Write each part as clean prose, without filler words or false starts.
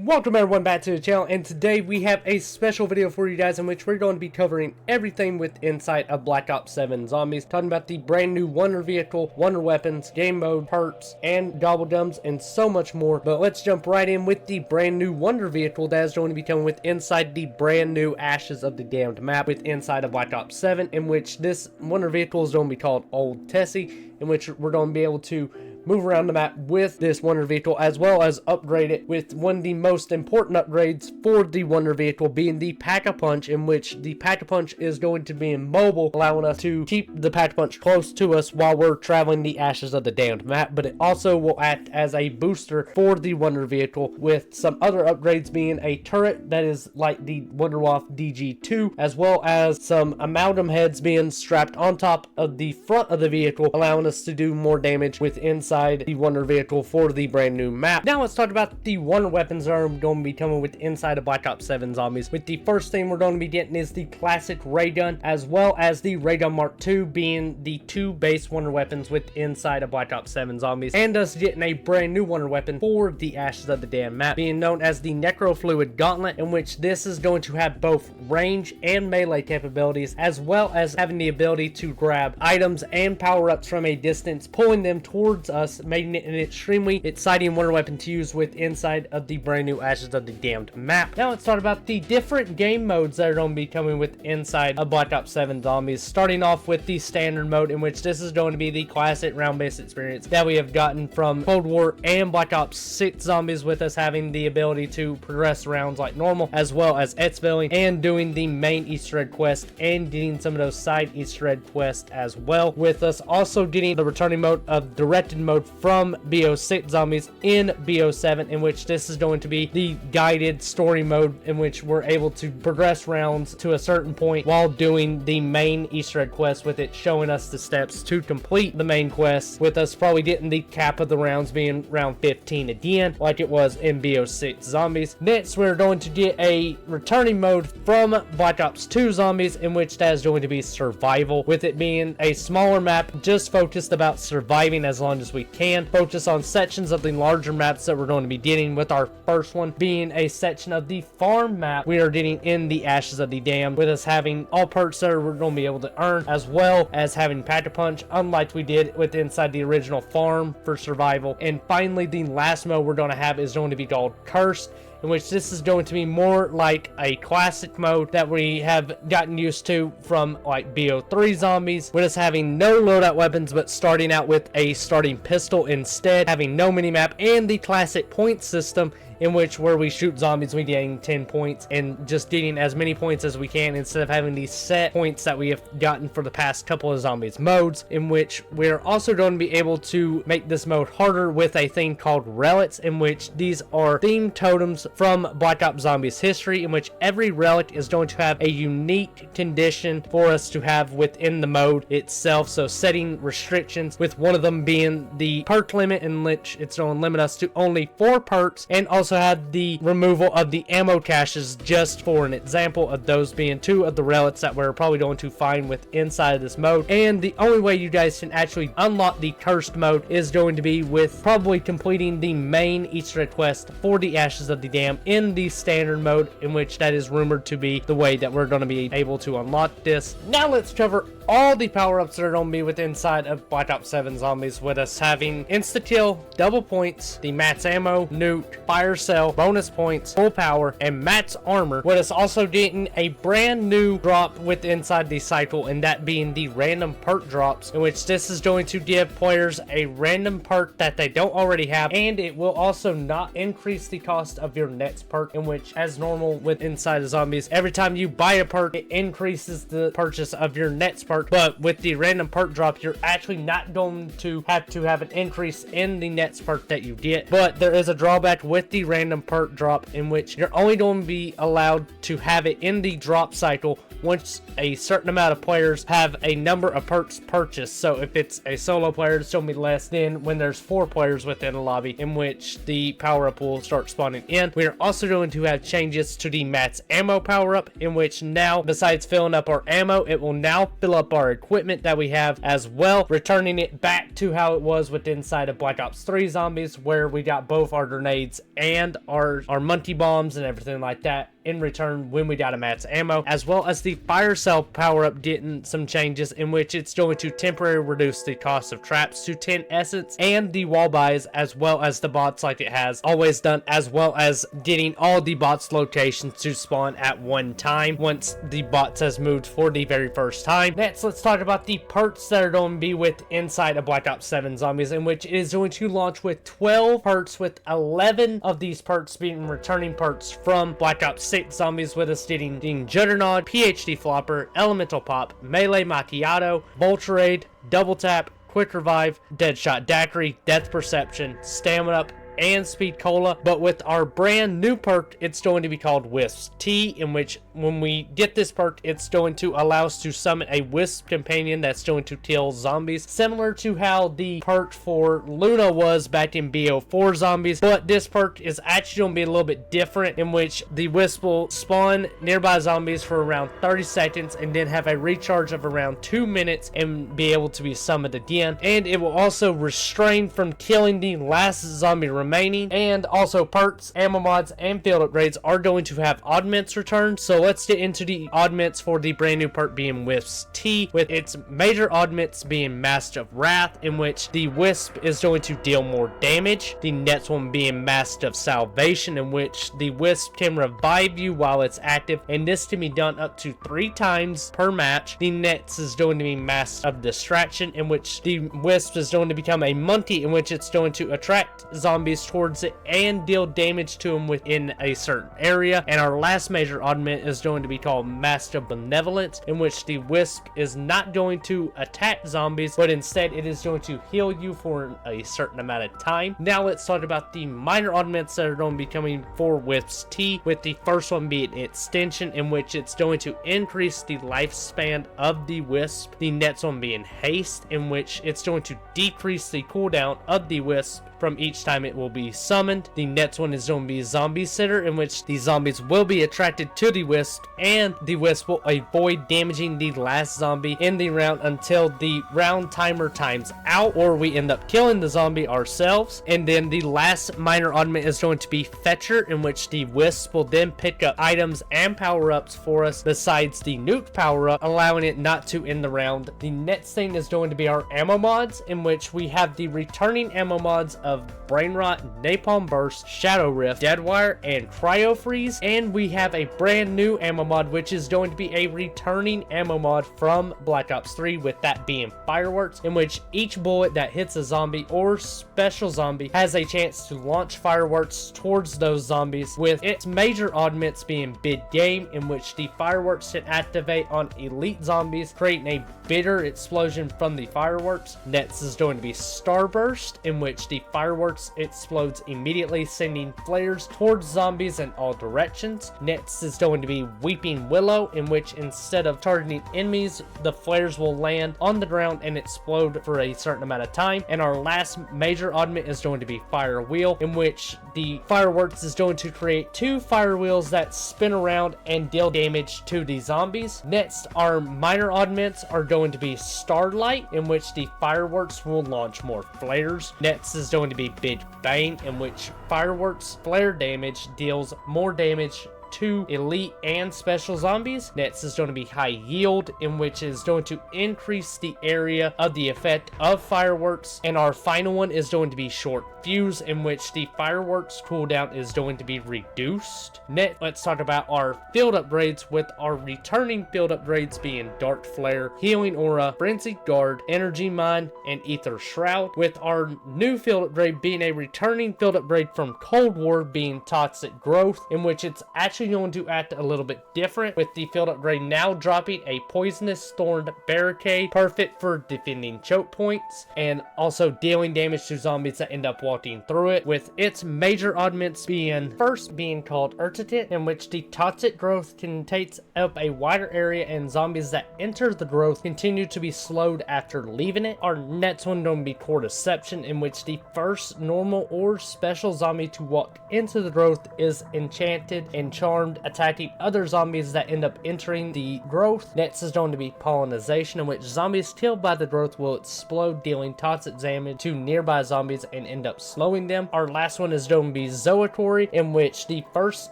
Welcome everyone back to the channel, and today we have a special video for you guys in which we're going to be covering everything with inside of Black Ops 7 Zombies, talking about the brand new Wonder Vehicle, Wonder Weapons, Game Mode, Perks, and Gobble and so much more. But let's jump right in with the brand new Wonder Vehicle that is going to be coming with inside the brand new Ashes of the Damned map with inside of Black Ops 7, in which this Wonder Vehicle is going to be called Old Tessie, in which we're going to be able to move around the map with this Wonder Vehicle, as well as upgrade it with one of the most important upgrades for the Wonder Vehicle being the Pack-a-Punch, in which the Pack-a-Punch is going to be immobile, allowing us to keep the Pack-a-Punch close to us while we're traveling the Ashes of the Damned map. But it also will act as a booster for the Wonder Vehicle, with some other upgrades being a turret that is like the Wonderwolf DG2, as well as some amalgam heads being strapped on top of the front of the vehicle, allowing us to do more damage with inside the Wonder Vehicle for the brand new map. Now let's talk about the Wonder Weapons that are going to be coming with inside of Black Ops 7 Zombies. With the first thing we're going to be getting is the classic ray gun, as well as the ray gun Mark II, being the two base Wonder Weapons with inside of Black Ops 7 Zombies, and us getting a brand new Wonder Weapon for the Ashes of the Damned map, being known as the Necrofluid Gauntlet, in which this is going to have both range and melee capabilities, as well as having the ability to grab items and power-ups from a distance, pulling them towards us, making it an extremely exciting Wonder Weapon to use with inside of the brand new Ashes of the Damned map. Now let's talk about the different game modes that are going to be coming with inside of Black Ops 7 Zombies, starting off with the standard mode, in which this is going to be the classic round-based experience that we have gotten from Cold War and Black Ops 6 Zombies, with us having the ability to progress rounds like normal, as well as exfilling and doing the main Easter egg quest and getting some of those side Easter egg quests as well, with us also getting the returning mode of directed mode from BO6 Zombies in BO7, in which this is going to be the guided story mode, in which we're able to progress rounds to a certain point while doing the main Easter egg quest, with it showing us the steps to complete the main quest, with us probably getting the cap of the rounds being round 15 again, like it was in BO6 Zombies. Next, we're going to get a returning mode from Black Ops 2 Zombies, in which that is going to be survival, with it being a smaller map just focused about surviving as long as we can, focus on sections of the larger maps that we're going to be getting, with our first one being a section of the farm map we are getting in the Ashes of the Damned, with us having all perks that we're going to be able to earn, as well as having Pack-a-Punch, unlike we did with inside the original farm for survival. And finally, the last mode we're going to have is going to be called Cursed, in which this is going to be more like a classic mode that we have gotten used to from like BO3 Zombies, with us having no loadout weapons but starting out with a starting pistol instead, having no minimap, and the classic point system, in which where we shoot zombies we gain 10 points, and just getting as many points as we can instead of having these set points that we have gotten for the past couple of zombies modes, in which we're also going to be able to make this mode harder with a thing called relics, in which these are themed totems from Black Ops Zombies history, in which every relic is going to have a unique condition for us to have within the mode itself, so setting restrictions, with one of them being the perk limit, in which it's going to limit us to only 4 perks, and also had the removal of the ammo caches, just for an example of those being 2 of the relics that we're probably going to find with inside of this mode. And the only way you guys can actually unlock the cursed mode is going to be with probably completing the main Easter egg quest for the Ashes of the Damned in the standard mode, in which that is rumored to be the way that we're going to be able to unlock this. Now let's cover all the power-ups that are going to be with inside of Black Ops 7 Zombies, with us having insta-kill, double points, the Matt's ammo, nuke, fire cell, bonus points, full power, and Matt's armor, with us also getting a brand new drop with inside the cycle, and that being the random perk drops, in which this is going to give players a random perk that they don't already have, and it will also not increase the cost of your next perk, in which, as normal with inside of Zombies, every time you buy a perk it increases the purchase of your next perk. But with the random perk drop, you're actually not going to have an increase in the next perk that you get. But there is a drawback with the random perk drop, in which you're only going to be allowed to have it in the drop cycle once a certain amount of players have a number of perks purchased. So if it's a solo player, it's going to be less than when there's 4 players within a lobby, in which the power-up will start spawning in. We are also going to have changes to the Matt's ammo power-up, in which now, besides filling up our ammo, it will now fill up up our equipment that we have as well, returning it back to how it was with inside of Black Ops 3 zombies, where we got both our grenades and our Munty bombs and everything like that in return when we got a max ammo, as well as the fire cell power-up getting some changes in which it's going to temporarily reduce the cost of traps to 10 essence, and the wall buys as well as the bots like it has always done, as well as getting all the bots locations to spawn at one time once the bots has moved for the very first time. Next, let's talk about the perks that are going to be with inside of Black Ops 7 zombies, in which it is going to launch with 12 perks, with 11 of these perks being returning perks from Black Ops 6 zombies, with us getting Juggernaut, PhD Flopper, Elemental Pop, Melee Macchiato, Vulturade, Double Tap, Quick Revive, Deadshot Daiquiri, Death Perception, Stamina Up, and Speed Cola. But with our brand new perk, it's going to be called Wisp T, in which when we get this perk, it's going to allow us to summon a Wisp companion that's going to kill zombies, similar to how the perk for Luna was back in BO4 zombies. But this perk is actually going to be a little bit different, in which the Wisp will spawn nearby zombies for around 30 seconds and then have a recharge of around 2 minutes and be able to be summoned again. And it will also restrain from killing the last zombie remaining. And also perks, ammo mods, and field upgrades are going to have augments return. So let's get into the augments for the brand new perk being Wisp T, with its major augments being Mask of Wrath, in which the Wisp is going to deal more damage. The next one being Mask of Salvation, in which the Wisp can revive you while it's active, and this can be done up to 3 times per match. The next is going to be Mask of Distraction, in which the Wisp is going to become a Munty, in which it's going to attract zombies towards it and deal damage to them within a certain area. And our last major augment is going to be called Mask of Benevolence, in which the Wisp is not going to attack zombies, but instead it is going to heal you for a certain amount of time. Now let's talk about the minor augments that are going to be coming for Wisp T, with the first one being Extension, in which it's going to increase the lifespan of the Wisp. The next one being Haste, in which it's going to decrease the cooldown of the Wisp from each time it will be summoned. The next one is going to be Zombie Sitter, in which the zombies will be attracted to the Wisp, and the Wisp will avoid damaging the last zombie in the round until the round timer times out, or we end up killing the zombie ourselves. And then the last minor augment is going to be Fetcher, in which the Wisp will then pick up items and power-ups for us besides the nuke power-up, allowing it not to end the round. The next thing is going to be our ammo mods, in which we have the returning ammo mods of Brain Rot, Napalm Burst, Shadow Rift, Deadwire, and Cryo Freeze. And we have a brand new ammo mod, which is going to be a returning ammo mod from Black Ops 3, with that being Fireworks, in which each bullet that hits a zombie or special zombie has a chance to launch fireworks towards those zombies, with its major augments being Big Game, in which the fireworks can activate on elite zombies, creating a bitter explosion from the fireworks. Next is going to be Starburst, in which the fireworks explodes immediately, sending flares towards zombies in all directions. Next is going to be Weeping Willow, in which instead of targeting enemies, the flares will land on the ground and explode for a certain amount of time. And our last major augment is going to be Fire Wheel, in which the fireworks is going to create 2 fire wheels that spin around and deal damage to the zombies. Next, our minor augments are going to be Starlight, in which the fireworks will launch more flares. Next is going to be Big Bang, in which fireworks flare damage deals more damage to elite and special zombies. Next is going to be High Yield, in which is going to increase the area of the effect of fireworks. And our final one is going to be Short Fuse, in which the fireworks cooldown is going to be reduced. Next, let's talk about our field upgrades, with our returning field upgrades being Dark Flare, Healing Aura, Frenzied Guard, Energy Mine, and Ether Shroud, with our new field upgrade being a returning field upgrade from Cold War being Toxic Growth, in which it's actually going to act a little bit different, with the field upgrade now dropping a Poisonous Thorned Barricade, perfect for defending choke points and also dealing damage to zombies that end up walking through it, with its major augments being first being called Urtitant, in which the Toxic Growth can take up a wider area and zombies that enter the growth continue to be slowed after leaving it. Our next one going to be Core Deception, in which the first normal or special zombie to walk into the growth is enchanted and charged charmed, attacking other zombies that end up entering the growth. Next is going to be pollination, in which zombies killed by the growth will explode, dealing toxic damage to nearby zombies and end up slowing them. Our last one is going to be zoatory, in which the first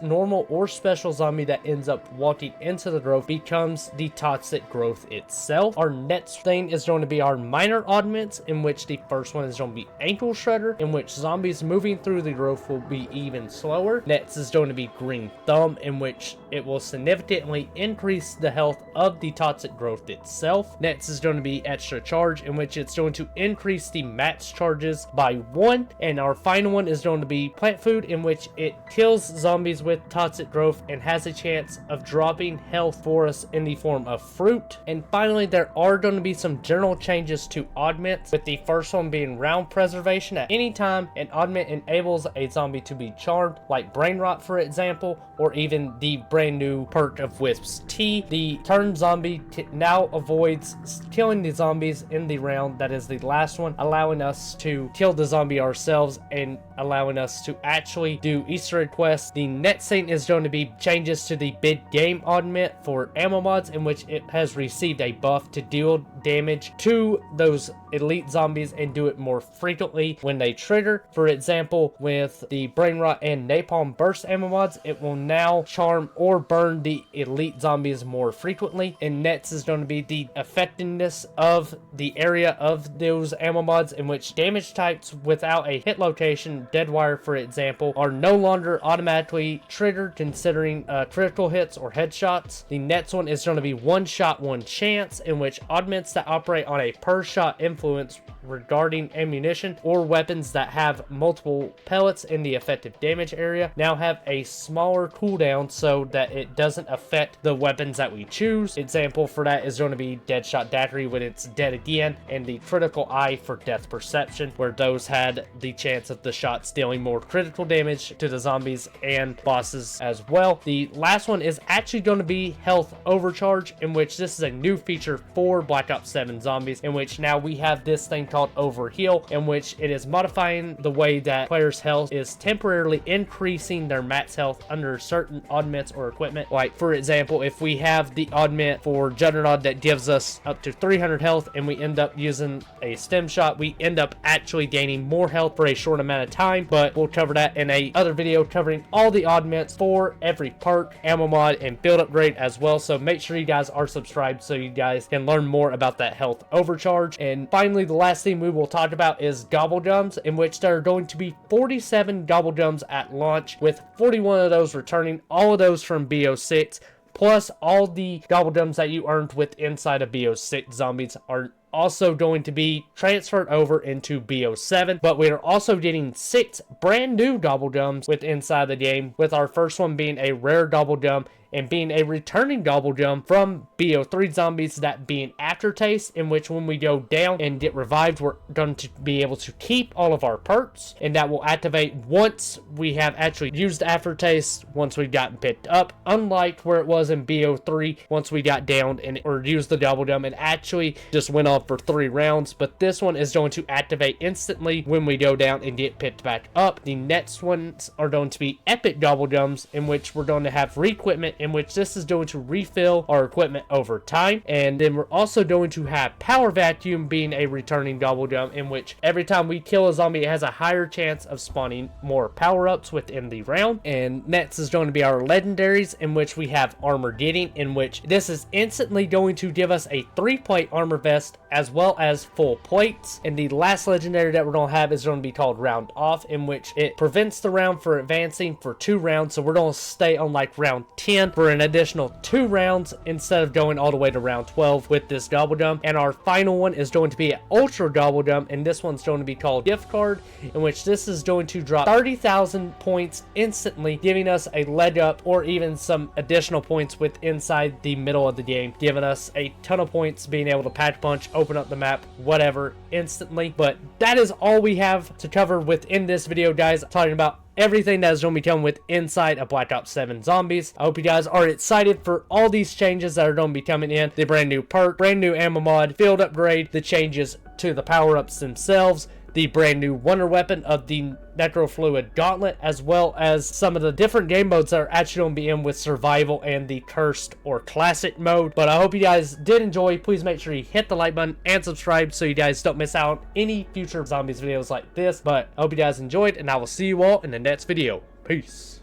normal or special zombie that ends up walking into the growth becomes the toxic growth itself. Our next thing is going to be our minor augments, in which the first one is going to be ankle shredder, in which zombies moving through the growth will be even slower. Next is going to be green thumb, in which it will significantly increase the health of the toxic growth itself. Next is going to be extra charge, in which it's going to increase the max charges by 1. And our final one is going to be plant food, in which it kills zombies with toxic growth and has a chance of dropping health for us in the form of fruit. And finally, there are going to be some general changes to augments, with the first one being round preservation. At any time an augment enables a zombie to be charmed, like brain rot for example, or even the brand new perk of Wisp's Tea. The turned zombie now avoids killing the zombies in the round that is the last one, allowing us to kill the zombie ourselves and allowing us to actually do Easter egg quests. The next thing is going to be changes to the big game augment for ammo mods, in which it has received a buff to deal damage to those elite zombies and do it more frequently when they trigger. For example, with the brain rot and napalm burst ammo mods, it will now charm or burn the elite zombies more frequently. And next is going to be the effectiveness of the area of those ammo mods, in which damage types without a hit location, dead wire for example, are no longer automatically triggered considering critical hits or headshots. The next one is going to be one shot one chance, in which augments that operate on a per shot influence regarding ammunition or weapons that have multiple pellets in the effective damage area now have a smaller cooldown so that it doesn't affect the weapons that we choose. Example for that is going to be Deadshot Daiquiri when it's dead again, and the critical eye for death perception, where those had the chance of the shots dealing more critical damage to the zombies and bosses as well. The last one is actually going to be health overcharge, in which this is a new feature for Black Ops 7 zombies, in which now we have this thing called overheal, in which it is modifying the way that players' health is temporarily increasing their max health under certain augments or equipment. Like for example, if we have the augment for Juggernaut that gives us up to 300 health and we end up using a stem shot, we end up actually gaining more health for a short amount of time. But we'll cover that in a other video covering all the augments for every perk, ammo mod, and build upgrade as well. So make sure you guys are subscribed so you guys can learn more about that health overcharge. And finally, the last thing we will talk about is Gobble Gums, in which there are going to be 47 Gobble Gums at launch, with 41 of those returning, all of those from BO6, plus all the Gobble Gums that you earned with inside of BO6 zombies are also going to be transferred over into BO7, but we are also getting 6 brand new Gobble Gums with inside the game, with our first one being a rare Gobble Gum and being a returning Gobble Gum from BO3 zombies, that being Aftertaste, in which when we go down and get revived, we're going to be able to keep all of our perks, and that will activate once we have actually used Aftertaste, once we've gotten picked up, unlike where it was in BO3, once we got down and or used the Gobble Gum and actually just went off for 3 rounds. But this one is going to activate instantly when we go down and get picked back up. The next ones are going to be epic Gobble Gums, in which we're going to have re-equipment, in which this is going to refill our equipment over time. And then we're also going to have Power Vacuum being a returning Gobble Gum, in which every time we kill a zombie, it has a higher chance of spawning more power-ups within the round. And next is going to be our legendaries, in which we have Armor Getting, in which this is instantly going to give us a 3-plate armor vest as well as full plates. And the last legendary that we're going to have is going to be called Round Off, in which it prevents the round for advancing for 2 rounds. So we're going to stay on like round 10 for an additional 2 rounds instead of going all the way to round 12 with this Gobble Gum. And our final one is going to be an Ultra Gobble Gum, and this one's going to be called Gift Card, in which this is going to drop 30,000 points instantly, giving us a leg up or even some additional points with inside the middle of the game, giving us a ton of points, being able to pack punch, open up the map, whatever, instantly. But that is all we have to cover within this video, guys, talking about everything that is going to be coming with inside of Black Ops 7 Zombies. I hope you guys are excited for all these changes that are going to be coming in. The brand new perk, brand new ammo mod, field upgrade, the changes to the power-ups themselves, the brand new wonder weapon of the Necrofluid Gauntlet, as well as some of the different game modes that are actually going to be in with survival and the cursed or classic mode. But I hope you guys did enjoy. Please make sure you hit the like button and subscribe so you guys don't miss out on any future zombies videos like this. But I hope you guys enjoyed, and I will see you all in the next video. Peace.